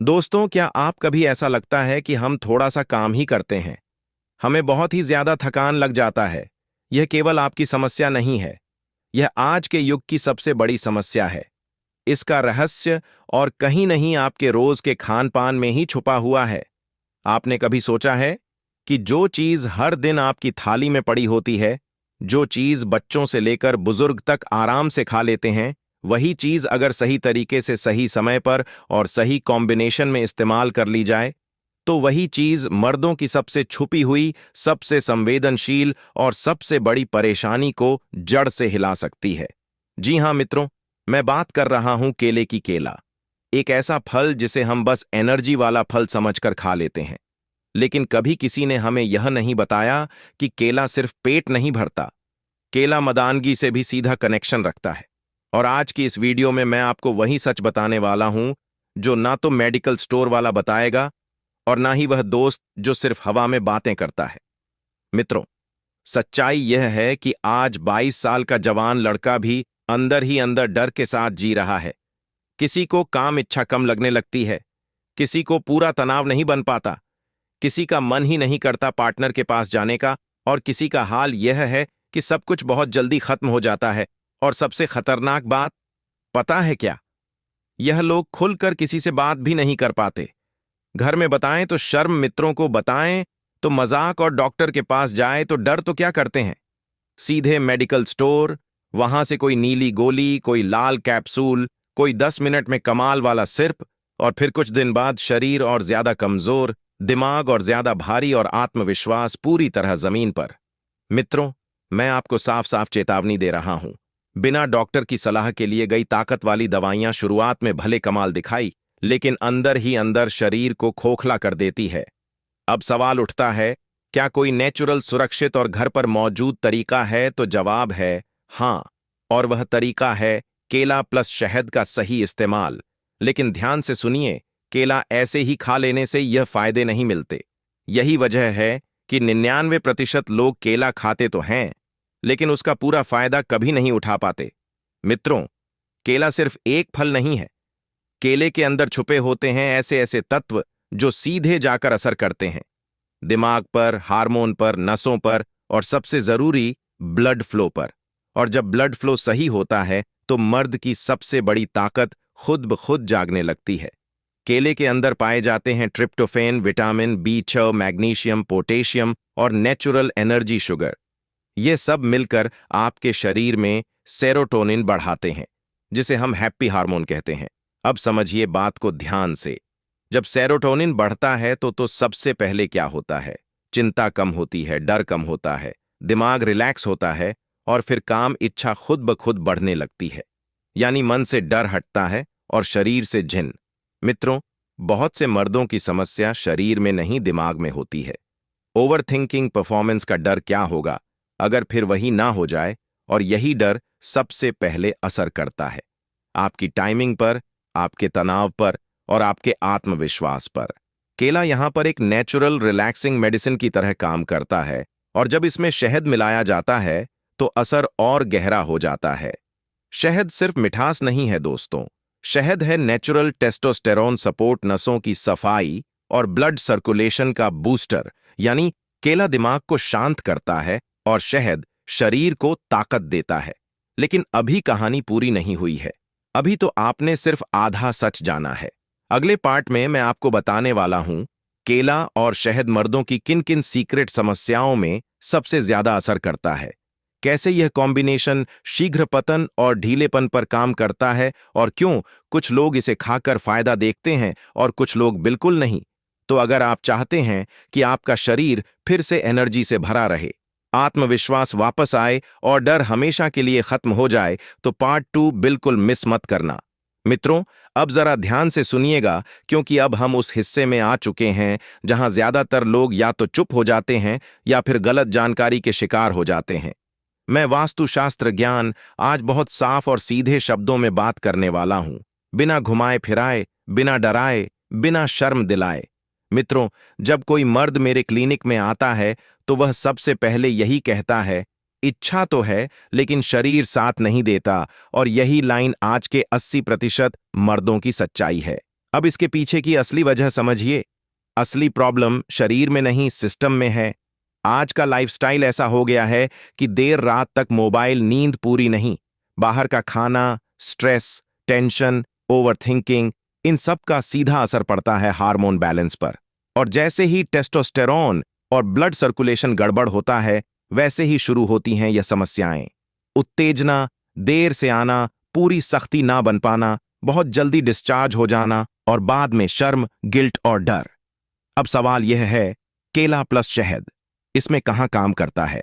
दोस्तों, क्या आप कभी ऐसा लगता है कि हम थोड़ा सा काम ही करते हैं, हमें बहुत ही ज्यादा थकान लग जाता है? यह केवल आपकी समस्या नहीं है, यह आज के युग की सबसे बड़ी समस्या है। इसका रहस्य और कहीं नहीं आपके रोज के खान पान में ही छुपा हुआ है। आपने कभी सोचा है कि जो चीज हर दिन आपकी थाली में पड़ी होती है, जो चीज बच्चों से लेकर बुजुर्ग तक आराम से खा लेते हैं, वही चीज अगर सही तरीके से सही समय पर और सही कॉम्बिनेशन में इस्तेमाल कर ली जाए, तो वही चीज मर्दों की सबसे छुपी हुई, सबसे संवेदनशील और सबसे बड़ी परेशानी को जड़ से हिला सकती है। जी हां मित्रों, मैं बात कर रहा हूं केले की। केला एक ऐसा फल जिसे हम बस एनर्जी वाला फल समझकर खा लेते हैं। लेकिन कभी किसी ने हमें यह नहीं बताया कि केला सिर्फ पेट नहीं भरता, केला मर्दानगी से भी सीधा कनेक्शन रखता है। और आज की इस वीडियो में मैं आपको वही सच बताने वाला हूं जो ना तो मेडिकल स्टोर वाला बताएगा और ना ही वह दोस्त जो सिर्फ हवा में बातें करता है। मित्रों, सच्चाई यह है कि आज 22 साल का जवान लड़का भी अंदर ही अंदर डर के साथ जी रहा है। किसी को काम इच्छा कम लगने लगती है, किसी को पूरा तनाव नहीं बन पाता, किसी का मन ही नहीं करता पार्टनर के पास जाने का, और किसी का हाल यह है कि सब कुछ बहुत जल्दी खत्म हो जाता है। और सबसे खतरनाक बात पता है क्या? यह लोग खुलकर किसी से बात भी नहीं कर पाते। घर में बताएं तो शर्म, मित्रों को बताएं तो मजाक, और डॉक्टर के पास जाए तो डर। तो क्या करते हैं? सीधे मेडिकल स्टोर, वहां से कोई नीली गोली, कोई लाल कैप्सूल, कोई 10 मिनट में कमाल वाला सिरप, और फिर कुछ दिन बाद शरीर और ज्यादा कमजोर, दिमाग और ज्यादा भारी, और आत्मविश्वास पूरी तरह जमीन पर। मित्रों, मैं आपको साफ साफ चेतावनी दे रहा हूं। बिना डॉक्टर की सलाह के लिए गई ताकत वाली दवाइयां शुरुआत में भले कमाल दिखाई, लेकिन अंदर ही अंदर शरीर को खोखला कर देती है। अब सवाल उठता है, क्या कोई नेचुरल, सुरक्षित और घर पर मौजूद तरीका है? तो जवाब है हां, और वह तरीका है केला प्लस शहद का सही इस्तेमाल। लेकिन ध्यान से सुनिए, केला ऐसे ही खा लेने से यह फायदे नहीं मिलते। यही वजह है कि 99% लोग केला खाते तो हैं, लेकिन उसका पूरा फायदा कभी नहीं उठा पाते। मित्रों, केला सिर्फ एक फल नहीं है। केले के अंदर छुपे होते हैं ऐसे ऐसे तत्व जो सीधे जाकर असर करते हैं दिमाग पर, हार्मोन पर, नसों पर, और सबसे जरूरी ब्लड फ्लो पर। और जब ब्लड फ्लो सही होता है तो मर्द की सबसे बड़ी ताकत खुद ब खुद जागने लगती है। केले के अंदर पाए जाते हैं tryptophan, vitamin B6, magnesium, potassium और नेचुरल एनर्जी शुगर। ये सब मिलकर आपके शरीर में सेरोटोनिन बढ़ाते हैं, जिसे हम हैप्पी हार्मोन कहते हैं। अब समझिए बात को ध्यान से। जब सेरोटोनिन बढ़ता है तो सबसे पहले क्या होता है? चिंता कम होती है, डर कम होता है, दिमाग रिलैक्स होता है, और फिर काम इच्छा खुद ब खुद बढ़ने लगती है। यानी मन से डर हटता है और शरीर से जिन। मित्रों, बहुत से मर्दों की समस्या शरीर में नहीं, दिमाग में होती है। ओवर थिंकिंग, परफॉर्मेंस का डर क्या होगा अगर फिर वही ना हो जाए, और यही डर सबसे पहले असर करता है आपकी टाइमिंग पर, आपके तनाव पर, और आपके आत्मविश्वास पर। केला यहां पर एक नेचुरल रिलैक्सिंग मेडिसिन की तरह काम करता है, और जब इसमें शहद मिलाया जाता है तो असर और गहरा हो जाता है। शहद सिर्फ मिठास नहीं है दोस्तों, शहद है नेचुरल टेस्टोस्टेरोन सपोर्ट, नसों की सफाई और ब्लड सर्कुलेशन का बूस्टर। यानी केला दिमाग को शांत करता है और शहद शरीर को ताकत देता है। लेकिन अभी कहानी पूरी नहीं हुई है। अभी तो आपने सिर्फ आधा सच जाना है। अगले पार्ट में मैं आपको बताने वाला हूं केला और शहद मर्दों की किन किन सीक्रेट समस्याओं में सबसे ज्यादा असर करता है, कैसे यह कॉम्बिनेशन शीघ्र पतन और ढीलेपन पर काम करता है, और क्यों कुछ लोग इसे खाकर फायदा देखते हैं और कुछ लोग बिल्कुल नहीं। तो अगर आप चाहते हैं कि आपका शरीर फिर से एनर्जी से भरा रहे, आत्मविश्वास वापस आए और डर हमेशा के लिए खत्म हो जाए, तो पार्ट 2 बिल्कुल मिस मत करना। मित्रों, अब जरा ध्यान से सुनिएगा, क्योंकि अब हम उस हिस्से में आ चुके हैं जहां ज्यादातर लोग या तो चुप हो जाते हैं या फिर गलत जानकारी के शिकार हो जाते हैं। मैं वास्तुशास्त्र ज्ञान आज बहुत साफ और सीधे शब्दों में बात करने वाला हूं, बिना घुमाए फिराए, बिना डराए, बिना शर्म दिलाए। मित्रों, जब कोई मर्द मेरे क्लिनिक में आता है तो वह सबसे पहले यही कहता है, इच्छा तो है लेकिन शरीर साथ नहीं देता। और यही लाइन आज के 80% मर्दों की सच्चाई है। अब इसके पीछे की असली वजह समझिए। असली प्रॉब्लम शरीर में नहीं, सिस्टम में है। आज का लाइफस्टाइल ऐसा हो गया है कि देर रात तक मोबाइल, नींद पूरी नहीं, बाहर का खाना, स्ट्रेस, टेंशन, ओवरथिंकिंग, इन सब का सीधा असर पड़ता है हार्मोन बैलेंस पर। और जैसे ही टेस्टोस्टेरोन और ब्लड सर्कुलेशन गड़बड़ होता है, वैसे ही शुरू होती हैं यह समस्याएं। उत्तेजना, देर से आना, पूरी सख्ती ना बन पाना, बहुत जल्दी डिस्चार्ज हो जाना और बाद में शर्म, गिल्ट और डर। अब सवाल यह है, केला प्लस शहद इसमें कहां काम करता है?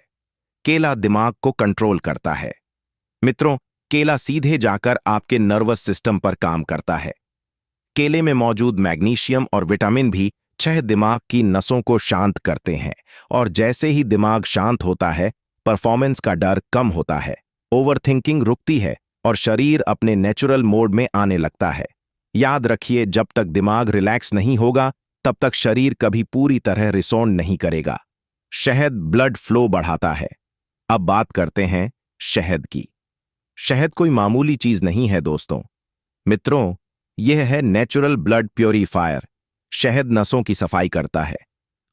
केला दिमाग को कंट्रोल करता है। मित्रों, केला सीधे जाकर आपके नर्वस सिस्टम पर काम करता है। केले में मौजूद मैग्नीशियम और विटामिन भी छह दिमाग की नसों को शांत करते हैं, और जैसे ही दिमाग शांत होता है, परफॉर्मेंस का डर कम होता है, ओवरथिंकिंग रुकती है और शरीर अपने नेचुरल मोड में आने लगता है। याद रखिए, जब तक दिमाग रिलैक्स नहीं होगा, तब तक शरीर कभी पूरी तरह रिस्पॉन्ड नहीं करेगा। शहद ब्लड फ्लो बढ़ाता है। अब बात करते हैं शहद की। शहद कोई मामूली चीज नहीं है दोस्तों। मित्रों, यह है नेचुरल ब्लड प्योरीफायर। शहद नसों की सफाई करता है,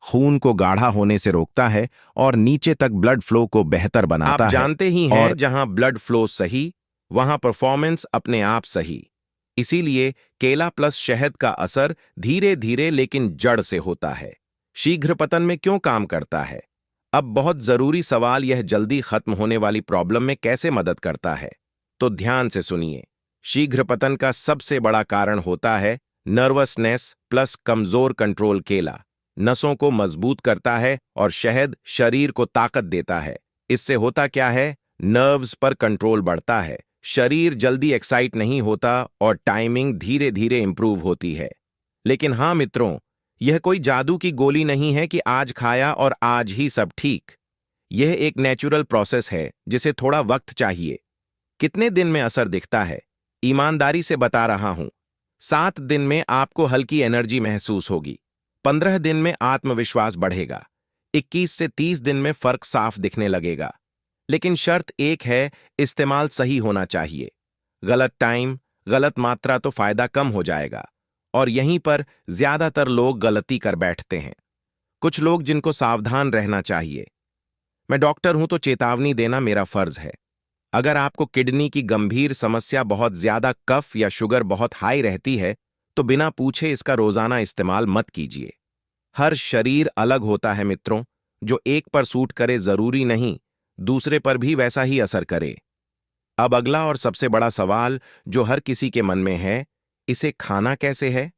खून को गाढ़ा होने से रोकता है और नीचे तक ब्लड फ्लो को बेहतर बनाता है। आप जानते ही हैं, और जहां ब्लड फ्लो सही, वहां परफॉर्मेंस अपने आप सही। इसीलिए केला प्लस शहद का असर धीरे धीरे लेकिन जड़ से होता है। शीघ्र पतन में क्यों काम करता है? अब बहुत जरूरी सवाल, यह जल्दी खत्म होने वाली प्रॉब्लम में कैसे मदद करता है? तो ध्यान से सुनिए। शीघ्र पतन का सबसे बड़ा कारण होता है नर्वसनेस प्लस कमजोर कंट्रोल। केला नसों को मजबूत करता है और शहद शरीर को ताकत देता है। इससे होता क्या है? नर्व्स पर कंट्रोल बढ़ता है, शरीर जल्दी एक्साइट नहीं होता और टाइमिंग धीरे धीरे इंप्रूव होती है। लेकिन हाँ मित्रों, यह कोई जादू की गोली नहीं है कि आज खाया और आज ही सब ठीक। यह एक नेचुरल प्रोसेस है जिसे थोड़ा वक्त चाहिए। कितने दिन में असर दिखता है? ईमानदारी से बता रहा हूं, 7 दिन में आपको हल्की एनर्जी महसूस होगी, 15 दिन में आत्मविश्वास बढ़ेगा, 21 से 30 दिन में फर्क साफ दिखने लगेगा। लेकिन शर्त एक है, इस्तेमाल सही होना चाहिए। गलत टाइम, गलत मात्रा तो फायदा कम हो जाएगा, और यहीं पर ज्यादातर लोग गलती कर बैठते हैं। कुछ लोग जिनको सावधान रहना चाहिए। मैं डॉक्टर हूं तो चेतावनी देना मेरा फर्ज है। अगर आपको किडनी की गंभीर समस्या, बहुत ज्यादा कफ या शुगर बहुत हाई रहती है, तो बिना पूछे इसका रोजाना इस्तेमाल मत कीजिए। हर शरीर अलग होता है मित्रों, जो एक पर सूट करे जरूरी नहीं दूसरे पर भी वैसा ही असर करे। अब अगला और सबसे बड़ा सवाल जो हर किसी के मन में है, इसे खाना कैसे है,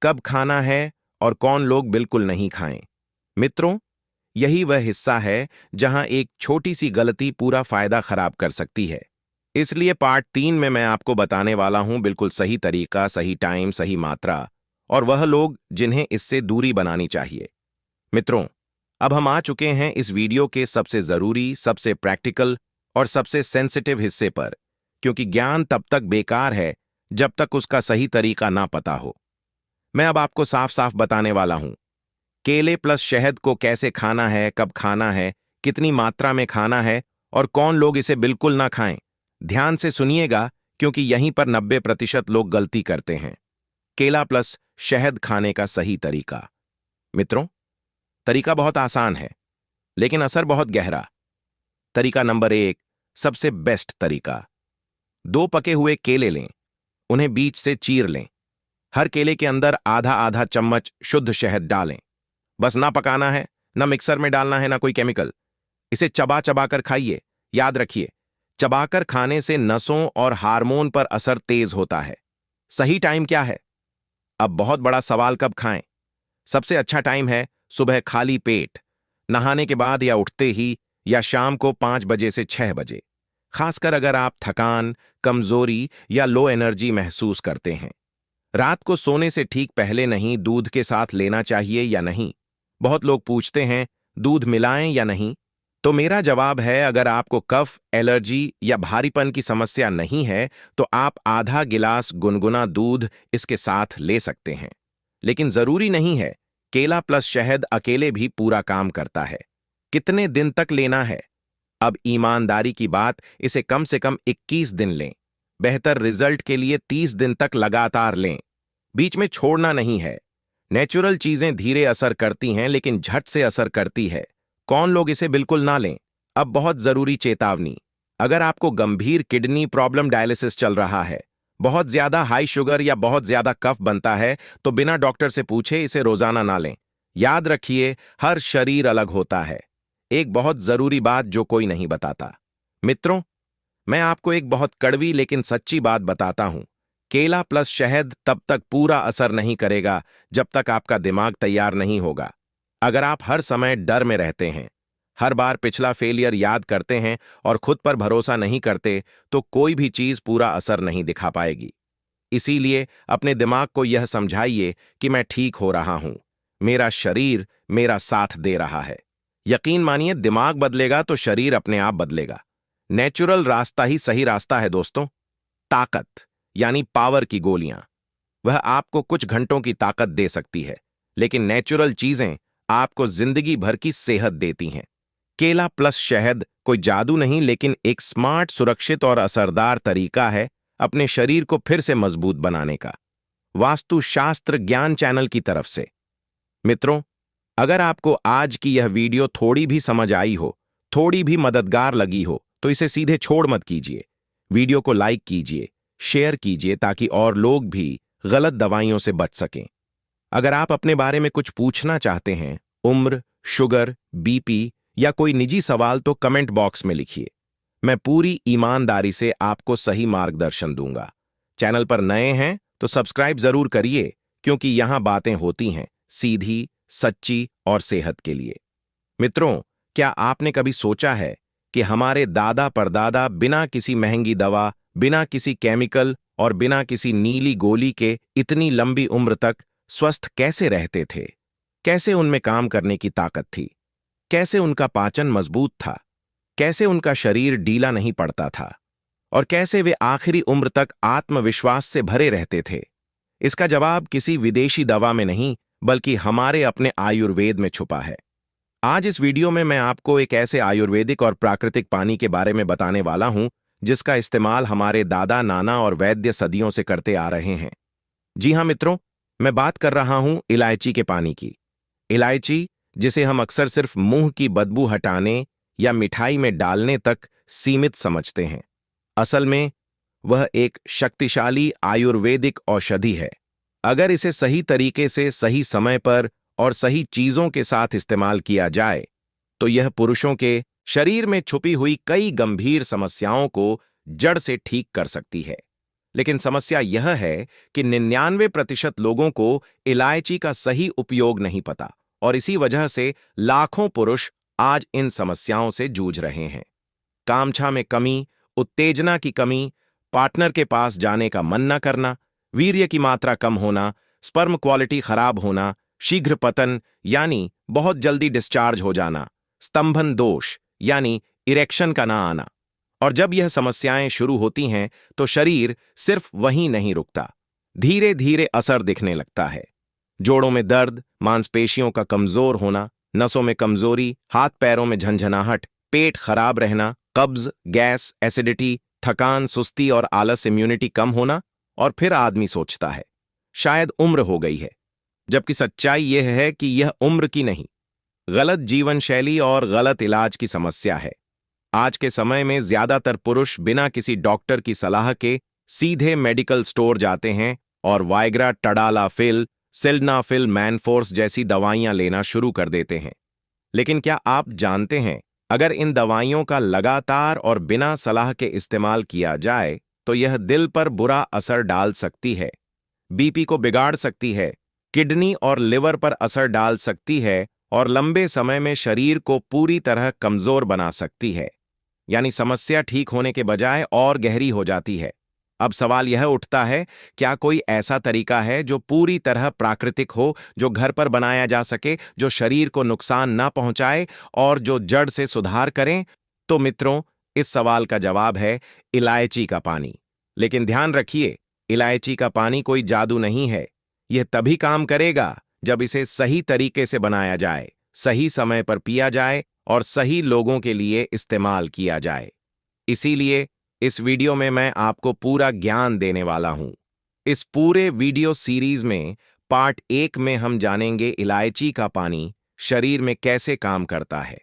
कब खाना है और कौन लोग बिल्कुल नहीं खाएं। मित्रों, यही वह हिस्सा है जहां एक छोटी सी गलती पूरा फायदा खराब कर सकती है। इसलिए पार्ट 3 में मैं आपको बताने वाला हूं बिल्कुल सही तरीका, सही टाइम, सही मात्रा, और वह लोग जिन्हें इससे दूरी बनानी चाहिए। मित्रों, अब हम आ चुके हैं इस वीडियो के सबसे जरूरी, सबसे प्रैक्टिकल और सबसे सेंसिटिव हिस्से पर, क्योंकि ज्ञान तब तक बेकार है जब तक उसका सही तरीका ना पता हो। मैं अब आपको साफ साफ बताने वाला हूं, केले प्लस शहद को कैसे खाना है, कब खाना है, कितनी मात्रा में खाना है और कौन लोग इसे बिल्कुल ना खाएं। ध्यान से सुनिएगा, क्योंकि यहीं पर 90% लोग गलती करते हैं। केला प्लस शहद खाने का सही तरीका। मित्रों, तरीका बहुत आसान है, लेकिन असर बहुत गहरा। तरीका नंबर 1, सबसे बेस्ट तरीका। 2 पके हुए केले लें, उन्हें बीच से चीर लें। हर केले के अंदर आधा आधा चम्मच शुद्ध शहद डालें। बस ना पकाना है, ना मिक्सर में डालना है, ना कोई केमिकल। इसे चबा चबा कर खाइए। याद रखिए, चबाकर खाने से नसों और हार्मोन पर असर तेज होता है। सही टाइम क्या है? अब बहुत बड़ा सवाल, कब खाएं? सबसे अच्छा टाइम है सुबह खाली पेट, नहाने के बाद या उठते ही, या शाम को 5 बजे से 6 बजे, खासकर अगर आप थकान, कमजोरी या लो एनर्जी महसूस करते हैं। रात को सोने से ठीक पहले नहीं, दूध के साथ लेना चाहिए या नहीं? बहुत लोग पूछते हैं, दूध मिलाएं या नहीं? तो मेरा जवाब है, अगर आपको कफ, एलर्जी या भारीपन की समस्या नहीं है, तो आप आधा गिलास गुनगुना दूध इसके साथ ले सकते हैं। लेकिन जरूरी नहीं है। केला प्लस शहद अकेले भी पूरा काम करता है। कितने दिन तक लेना है? अब ईमानदारी की बात, इसे कम से कम 21 दिन लें। बेहतर रिजल्ट के लिए 30 दिन तक लगातार लें। बीच में छोड़ना नहीं है। नेचुरल चीजें धीरे असर करती हैं लेकिन झट से असर करती है। कौन लोग इसे बिल्कुल ना लें। अब बहुत जरूरी चेतावनी। अगर आपको गंभीर किडनी प्रॉब्लम, डायलिसिस चल रहा है, बहुत ज्यादा हाई शुगर या बहुत ज्यादा कफ बनता है, तो बिना डॉक्टर से पूछे इसे रोजाना ना लें। याद रखिए, हर शरीर अलग होता है। एक बहुत जरूरी बात जो कोई नहीं बताता। मित्रों, मैं आपको एक बहुत कड़वी लेकिन सच्ची बात बताता हूं। केला प्लस शहद तब तक पूरा असर नहीं करेगा जब तक आपका दिमाग तैयार नहीं होगा। अगर आप हर समय डर में रहते हैं, हर बार पिछला फेलियर याद करते हैं और खुद पर भरोसा नहीं करते, तो कोई भी चीज पूरा असर नहीं दिखा पाएगी। इसीलिए अपने दिमाग को यह समझाइए कि मैं ठीक हो रहा हूं, मेरा शरीर मेरा साथ दे रहा है। यकीन मानिए, दिमाग बदलेगा तो शरीर अपने आप बदलेगा। नेचुरल रास्ता ही सही रास्ता है दोस्तों। ताकत यानी पावर की गोलियां, वह आपको कुछ घंटों की ताकत दे सकती है, लेकिन नेचुरल चीजें आपको जिंदगी भर की सेहत देती हैं। केला प्लस शहद कोई जादू नहीं, लेकिन एक स्मार्ट, सुरक्षित और असरदार तरीका है अपने शरीर को फिर से मजबूत बनाने का। वास्तुशास्त्र ज्ञान चैनल की तरफ से। मित्रों, अगर आपको आज की यह वीडियो थोड़ी भी समझ आई हो, थोड़ी भी मददगार लगी हो, तो इसे सीधे छोड़ मत कीजिए। वीडियो को लाइक कीजिए, शेयर कीजिए, ताकि और लोग भी गलत दवाइयों से बच सकें। अगर आप अपने बारे में कुछ पूछना चाहते हैं, उम्र, शुगर, बीपी या कोई निजी सवाल, तो कमेंट बॉक्स में लिखिए। मैं पूरी ईमानदारी से आपको सही मार्गदर्शन दूंगा। चैनल पर नए हैं तो सब्सक्राइब जरूर करिए, क्योंकि यहां बातें होती हैं सीधी, सच्ची और सेहत के लिए। मित्रों, क्या आपने कभी सोचा है कि हमारे दादा परदादा बिना किसी महंगी दवा, बिना किसी केमिकल और बिना किसी नीली गोली के इतनी लंबी उम्र तक स्वस्थ कैसे रहते थे? कैसे उनमें काम करने की ताकत थी? कैसे उनका पाचन मजबूत था? कैसे उनका शरीर ढीला नहीं पड़ता था? और कैसे वे आखिरी उम्र तक आत्मविश्वास से भरे रहते थे? इसका जवाब किसी विदेशी दवा में नहीं, बल्कि हमारे अपने आयुर्वेद में छुपा है। आज इस वीडियो में मैं आपको एक ऐसे आयुर्वेदिक और प्राकृतिक पानी के बारे में बताने वाला हूं, जिसका इस्तेमाल हमारे दादा, नाना और वैद्य सदियों से करते आ रहे हैं। जी हां मित्रों, मैं बात कर रहा हूं इलायची के पानी की। इलायची, जिसे हम अक्सर सिर्फ मुंह की बदबू हटाने या मिठाई में डालने तक सीमित समझते हैं, असल में वह एक शक्तिशाली आयुर्वेदिक औषधि है। अगर इसे सही तरीके से, सही समय पर और सही चीजों के साथ इस्तेमाल किया जाए, तो यह पुरुषों के शरीर में छुपी हुई कई गंभीर समस्याओं को जड़ से ठीक कर सकती है। लेकिन समस्या यह है कि 99% लोगों को इलायची का सही उपयोग नहीं पता, और इसी वजह से लाखों पुरुष आज इन समस्याओं से जूझ रहे हैं। कामछा में कमी, उत्तेजना की कमी, पार्टनर के पास जाने का मन न करना, वीर्य की मात्रा कम होना, स्पर्म क्वालिटी खराब होना, शीघ्र पतन यानी बहुत जल्दी डिस्चार्ज हो जाना, स्तंभन दोष यानी इरेक्शन का ना आना। और जब यह समस्याएं शुरू होती हैं, तो शरीर सिर्फ वहीं नहीं रुकता, धीरे धीरे असर दिखने लगता है। जोड़ों में दर्द, मांसपेशियों का कमजोर होना, नसों में कमजोरी, हाथ पैरों में झंझनाहट, पेट खराब रहना, कब्ज, गैस, एसिडिटी, थकान, सुस्ती और आलस, इम्यूनिटी कम होना। और फिर आदमी सोचता है शायद उम्र हो गई है, जबकि सच्चाई यह है कि यह उम्र की नहीं, गलत जीवन शैली और गलत इलाज की समस्या है। आज के समय में ज्यादातर पुरुष बिना किसी डॉक्टर की सलाह के सीधे मेडिकल स्टोर जाते हैं और वाइग्रा, टडालाफिल, सिल्डनाफिल, मैनफोर्स जैसी दवाइयां लेना शुरू कर देते हैं। लेकिन क्या आप जानते हैं, अगर इन दवाइयों का लगातार और बिना सलाह के इस्तेमाल किया जाए, तो यह दिल पर बुरा असर डाल सकती है, बीपी को बिगाड़ सकती है, किडनी और लिवर पर असर डाल सकती है, और लंबे समय में शरीर को पूरी तरह कमजोर बना सकती है। यानी समस्या ठीक होने के बजाय और गहरी हो जाती है। अब सवाल यह उठता है, क्या कोई ऐसा तरीका है जो पूरी तरह प्राकृतिक हो, जो घर पर बनाया जा सके, जो शरीर को नुकसान ना पहुंचाए और जो जड़ से सुधार करें? तो मित्रों, इस सवाल का जवाब है इलायची का पानी। लेकिन ध्यान रखिए, इलायची का पानी कोई जादू नहीं है। यह तभी काम करेगा जब इसे सही तरीके से बनाया जाए, सही समय पर पिया जाए और सही लोगों के लिए इस्तेमाल किया जाए। इसीलिए इस वीडियो में मैं आपको पूरा ज्ञान देने वाला हूं। इस पूरे वीडियो सीरीज में पार्ट 1 में हम जानेंगे इलायची का पानी शरीर में कैसे काम करता है।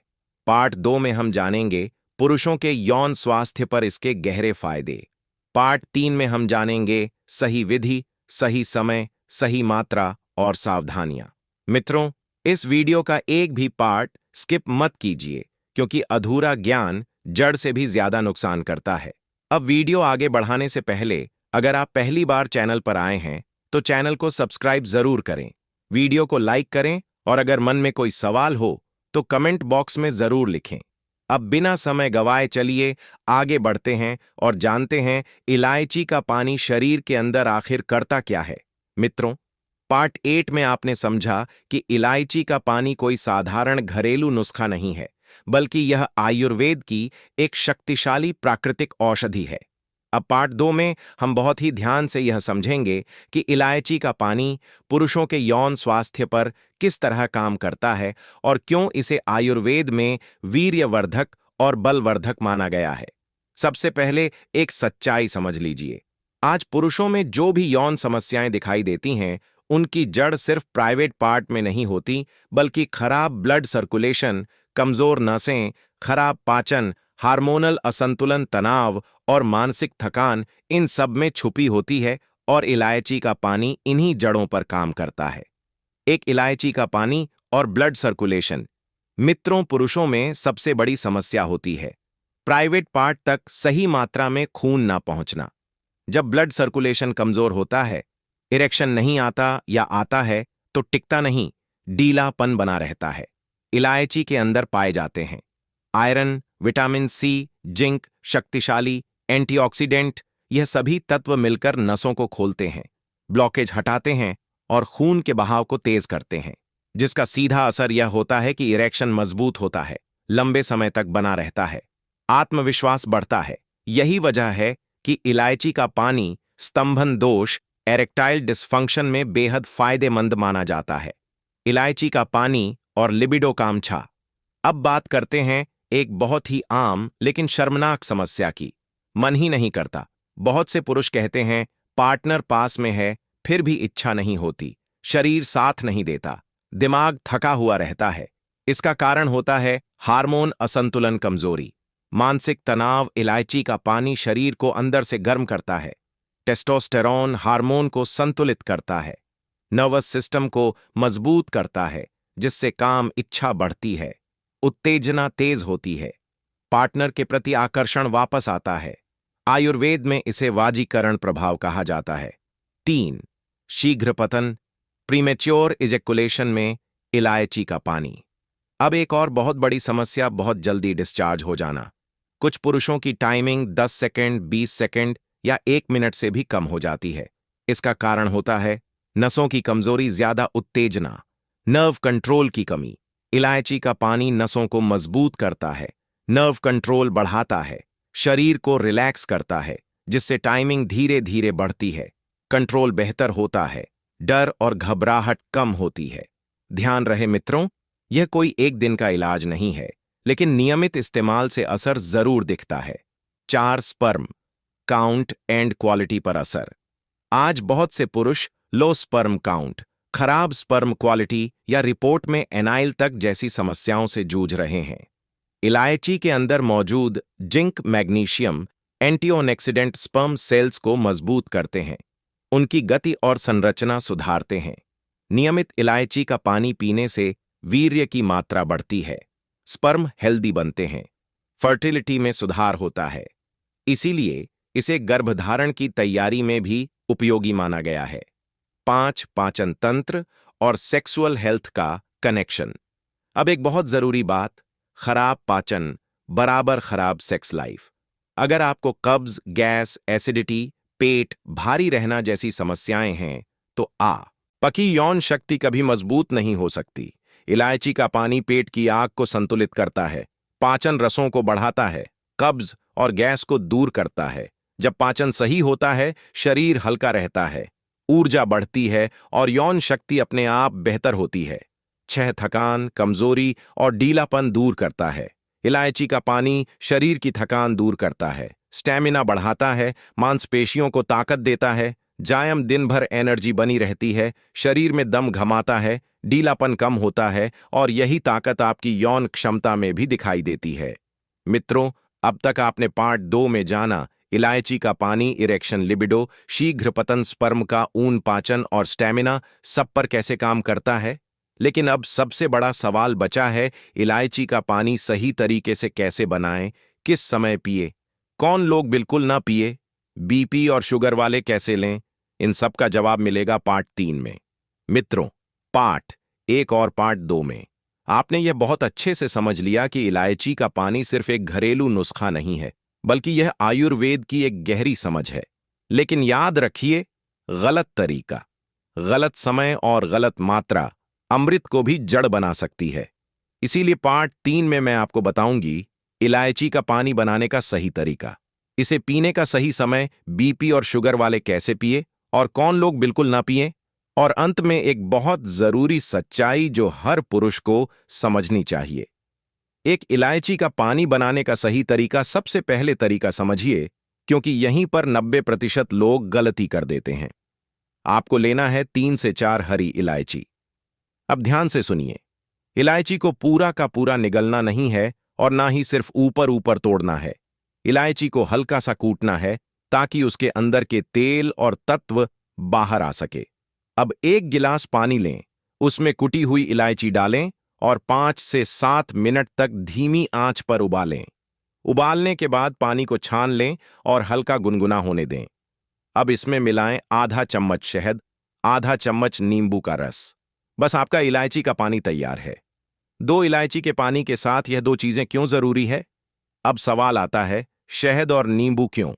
पार्ट 2 में हम जानेंगे पुरुषों के यौन स्वास्थ्य पर इसके गहरे फायदे। पार्ट 3 में हम जानेंगे सही विधि, सही समय, सही मात्रा और सावधानियां। मित्रों, इस वीडियो का एक भी पार्ट स्किप मत कीजिए, क्योंकि अधूरा ज्ञान जड़ से भी ज्यादा नुकसान करता है। अब वीडियो आगे बढ़ाने से पहले अगर आप पहली बार चैनल पर आए हैं तो चैनल को सब्सक्राइब जरूर करें, वीडियो को लाइक करें और अगर मन में कोई सवाल हो तो कमेंट बॉक्स में जरूर लिखें। अब बिना समय गवाए चलिए आगे बढ़ते हैं और जानते हैं इलायची का पानी शरीर के अंदर आखिर करता क्या है। मित्रों, पार्ट 8 में आपने समझा कि इलायची का पानी कोई साधारण घरेलू नुस्खा नहीं है, बल्कि यह आयुर्वेद की एक शक्तिशाली प्राकृतिक औषधि है। अब पार्ट 2 में हम बहुत ही ध्यान से यह समझेंगे कि इलायची का पानी पुरुषों के यौन स्वास्थ्य पर किस तरह काम करता है और क्यों इसे आयुर्वेद में वीर्यवर्धक और बलवर्धक माना गया है। सबसे पहले एक सच्चाई समझ लीजिए, आज पुरुषों में जो भी यौन समस्याएं दिखाई देती हैं, उनकी जड़ सिर्फ प्राइवेट पार्ट में नहीं होती, बल्कि खराब ब्लड सर्कुलेशन, कमजोर नसें, खराब पाचन, हार्मोनल असंतुलन, तनाव और मानसिक थकान, इन सब में छुपी होती है और इलायची का पानी इन्हीं जड़ों पर काम करता है। एक इलायची का पानी और ब्लड सर्कुलेशन। मित्रों, पुरुषों में सबसे बड़ी समस्या होती है प्राइवेट पार्ट तक सही मात्रा में खून ना पहुंचना। जब ब्लड सर्कुलेशन कमजोर होता है, इरेक्शन नहीं आता या आता है तो टिकता नहीं, डीलापन बना रहता है। इलायची के अंदर पाए जाते हैं आयरन, विटामिन सी, जिंक, शक्तिशाली एंटीऑक्सीडेंट। यह सभी तत्व मिलकर नसों को खोलते हैं, ब्लॉकेज हटाते हैं और खून के बहाव को तेज करते हैं, जिसका सीधा असर यह होता है कि इरेक्शन मजबूत होता है, लंबे समय तक बना रहता है, आत्मविश्वास बढ़ता है। यही वजह है कि इलायची का पानी स्तंभन दोष, एरेक्टाइल डिस्फंक्शन में बेहद फायदेमंद माना जाता है। इलायची का पानी और लिबिडो कामछा। अब बात करते हैं एक बहुत ही आम लेकिन शर्मनाक समस्या की, मन ही नहीं करता। बहुत से पुरुष कहते हैं पार्टनर पास में है फिर भी इच्छा नहीं होती, शरीर साथ नहीं देता, दिमाग थका हुआ रहता है। इसका कारण होता है हार्मोन असंतुलन, कमजोरी, मानसिक तनाव। इलायची का पानी शरीर को अंदर से गर्म करता है, टेस्टोस्टेरोन हार्मोन को संतुलित करता है, नर्वस सिस्टम को मजबूत करता है, जिससे काम इच्छा बढ़ती है, उत्तेजना तेज होती है, पार्टनर के प्रति आकर्षण वापस आता है। आयुर्वेद में इसे वाजीकरण प्रभाव कहा जाता है। 3. शीघ्र पतन, प्रीमेच्योर इजेकुलेशन में इलायची का पानी। अब एक और बहुत बड़ी समस्या, बहुत जल्दी डिस्चार्ज हो जाना। कुछ पुरुषों की टाइमिंग 10 सेकंड, 20 सेकंड या 1 मिनट से भी कम हो जाती है। इसका कारण होता है नसों की कमजोरी, ज्यादा उत्तेजना, नर्व कंट्रोल की कमी। इलायची का पानी नसों को मजबूत करता है, नर्व कंट्रोल बढ़ाता है, शरीर को रिलैक्स करता है, जिससे टाइमिंग धीरे धीरे बढ़ती है, कंट्रोल बेहतर होता है, डर और घबराहट कम होती है। ध्यान रहे मित्रों, यह कोई एक दिन का इलाज नहीं है, लेकिन नियमित इस्तेमाल से असर जरूर दिखता है। 4. स्पर्म काउंट एंड क्वालिटी पर असर। आज बहुत से पुरुष लो स्पर्म काउंट, खराब स्पर्म क्वालिटी या रिपोर्ट में एनाइल तक जैसी समस्याओं से जूझ रहे हैं। इलायची के अंदर मौजूद zinc, magnesium antioxidant sperm cells को मजबूत करते हैं, उनकी गति और संरचना सुधारते हैं। नियमित इलायची का पानी पीने से वीर्य की मात्रा बढ़ती है, स्पर्म हेल्दी बनते हैं, फर्टिलिटी में सुधार होता है। इसीलिए इसे गर्भधारण की तैयारी में भी उपयोगी माना गया है। 5. पाचन तंत्र और सेक्सुअल हेल्थ का कनेक्शन। अब एक बहुत जरूरी बात, खराब पाचन बराबर खराब सेक्स लाइफ। अगर आपको कब्ज, गैस, एसिडिटी, पेट भारी रहना जैसी समस्याएं हैं तो पकी यौन शक्ति कभी मजबूत नहीं हो सकती। इलायची का पानी पेट की आग को संतुलित करता है, पाचन रसों को बढ़ाता है, कब्ज और गैस को दूर करता है। जब पाचन सही होता है, शरीर हल्का रहता है, ऊर्जा बढ़ती है और यौन शक्ति अपने आप बेहतर होती है। 6. थकान, कमजोरी और ढीलापन दूर करता है। इलायची का पानी शरीर की थकान दूर करता है, स्टैमिना बढ़ाता है, मांसपेशियों को ताकत देता है, जायम दिन भर एनर्जी बनी रहती है, शरीर में दम घमाता है, ढीलापन कम होता है और यही ताकत आपकी यौन क्षमता में भी दिखाई देती है। मित्रों, अब तक आपने पार्ट 2 में जाना इलायची का पानी, इरेक्शन, लिबिडो, शीघ्र पतन, स्पर्म का ऊन, पाचन और स्टैमिना सब पर कैसे काम करता है। लेकिन अब सबसे बड़ा सवाल बचा है, इलायची का पानी सही तरीके से कैसे बनाएं, किस समय पिए, कौन लोग बिल्कुल ना पिए, बीपी और शुगर वाले कैसे लें। इन सब का जवाब मिलेगा पार्ट 3 में। मित्रों, पार्ट 1 और पार्ट 2 में आपने यह बहुत अच्छे से समझ लिया कि इलायची का पानी सिर्फ एक घरेलू नुस्खा नहीं है, बल्कि यह आयुर्वेद की एक गहरी समझ है। लेकिन याद रखिए, गलत तरीका, गलत समय और गलत मात्रा अमृत को भी जड़ बना सकती है। इसीलिए पार्ट 3 में मैं आपको बताऊंगी इलायची का पानी बनाने का सही तरीका, इसे पीने का सही समय, बीपी और शुगर वाले कैसे पिए और कौन लोग बिल्कुल ना पिए, और अंत में एक बहुत जरूरी सच्चाई जो हर पुरुष को समझनी चाहिए। एक इलायची का पानी बनाने का सही तरीका सबसे पहले तरीका समझिए, क्योंकि यहीं पर 90% लोग गलती कर देते हैं। आपको लेना है 3 से 4 हरी इलायची। अब ध्यान से सुनिए, इलायची को पूरा का पूरा निगलना नहीं है और ना ही सिर्फ ऊपर ऊपर तोड़ना है। इलायची को हल्का सा कूटना है ताकि उसके अंदर के तेल और तत्व बाहर आ सके। अब 1 गिलास पानी लें, उसमें कुटी हुई इलायची डालें और 5 से 7 मिनट तक धीमी आंच पर उबालें। उबालने के बाद पानी को छान लें और हल्का गुनगुना होने दें। अब इसमें मिलाएं आधा चम्मच शहद, आधा चम्मच नींबू का रस। बस आपका इलायची का पानी तैयार है। 2 इलायची के पानी के साथ यह 2 चीजें क्यों जरूरी है? अब सवाल आता है, शहद और नींबू क्यों?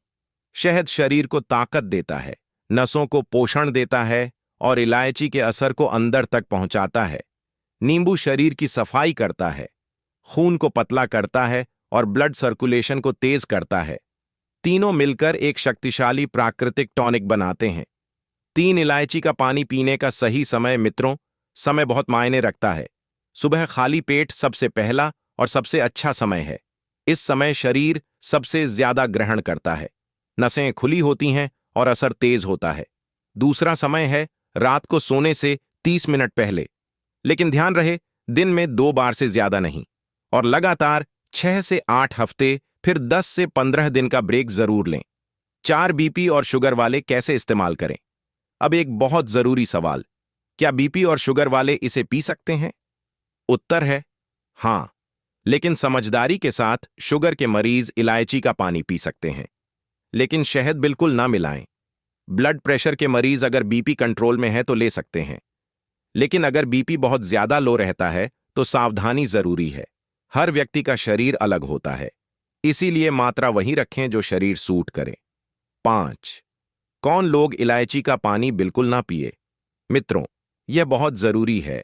शहद शरीर को ताकत देता है, नसों को पोषण देता है और इलायची के असर को अंदर तक पहुंचाता है। नींबू शरीर की सफाई करता है, खून को पतला करता है और ब्लड सर्कुलेशन को तेज करता है। तीनों मिलकर एक शक्तिशाली प्राकृतिक टॉनिक बनाते हैं। 3 इलायची का पानी पीने का सही समय, मित्रों, समय बहुत मायने रखता है। सुबह खाली पेट सबसे पहला और सबसे अच्छा समय है। इस समय शरीर सबसे ज्यादा ग्रहण करता है, नसें खुली होती हैं और असर तेज होता है। दूसरा समय है रात को सोने से 30 मिनट पहले, लेकिन ध्यान रहे दिन में 2 बार से ज्यादा नहीं, और लगातार 6 से 8 हफ्ते, फिर 10 से 15 दिन का ब्रेक जरूर लें। 4 बीपी और शुगर वाले कैसे इस्तेमाल करें? अब एक बहुत जरूरी सवाल, क्या बीपी और शुगर वाले इसे पी सकते हैं? उत्तर है हां, लेकिन समझदारी के साथ शुगर के मरीज इलायची का पानी पी सकते हैं, लेकिन शहद बिल्कुल ना मिलाएं। ब्लड प्रेशर के मरीज अगर बीपी कंट्रोल में है तो ले सकते हैं, लेकिन अगर बीपी बहुत ज्यादा लो रहता है तो सावधानी जरूरी है। हर व्यक्ति का शरीर अलग होता है, इसीलिए मात्रा वही रखें जो शरीर सूट करे। 5. कौन लोग इलायची का पानी बिल्कुल ना पिए? मित्रों, यह बहुत जरूरी है।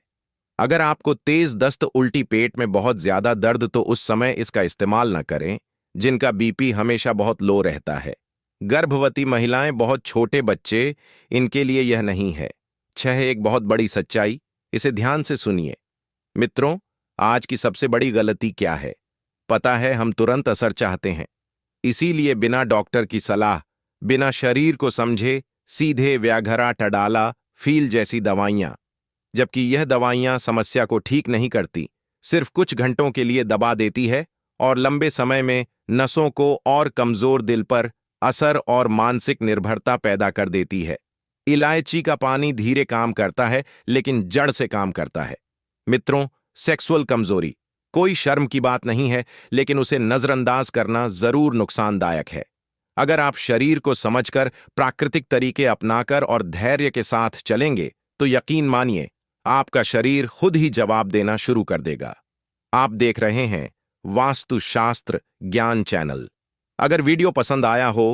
अगर आपको तेज दस्त, उल्टी, पेट में बहुत ज्यादा दर्द, तो उस समय इसका इस्तेमाल न करें। जिनका बीपी हमेशा बहुत लो रहता है, गर्भवती महिलाएं, बहुत छोटे बच्चे, इनके लिए यह नहीं है। 6. एक बहुत बड़ी सच्चाई, इसे ध्यान से सुनिए। मित्रों, आज की सबसे बड़ी गलती क्या है पता है? हम तुरंत असर चाहते हैं, इसीलिए बिना डॉक्टर की सलाह, बिना शरीर को समझे सीधे व्याघ्रा, टडाला, फील जैसी दवाइयां, जबकि यह दवाइयां समस्या को ठीक नहीं करती, सिर्फ कुछ घंटों के लिए दबा देती है और लंबे समय में नसों को और कमजोर, दिल पर असर और मानसिक निर्भरता पैदा कर देती है। इलायची का पानी धीरे काम करता है, लेकिन जड़ से काम करता है। मित्रों, सेक्सुअल कमजोरी कोई शर्म की बात नहीं है, लेकिन उसे नजरअंदाज करना जरूर नुकसानदायक है। अगर आप शरीर को समझकर, प्राकृतिक तरीके अपनाकर और धैर्य के साथ चलेंगे तो यकीन मानिए, आपका शरीर खुद ही जवाब देना शुरू कर देगा। आप देख रहे हैं वास्तुशास्त्र ज्ञान चैनल। अगर वीडियो पसंद आया हो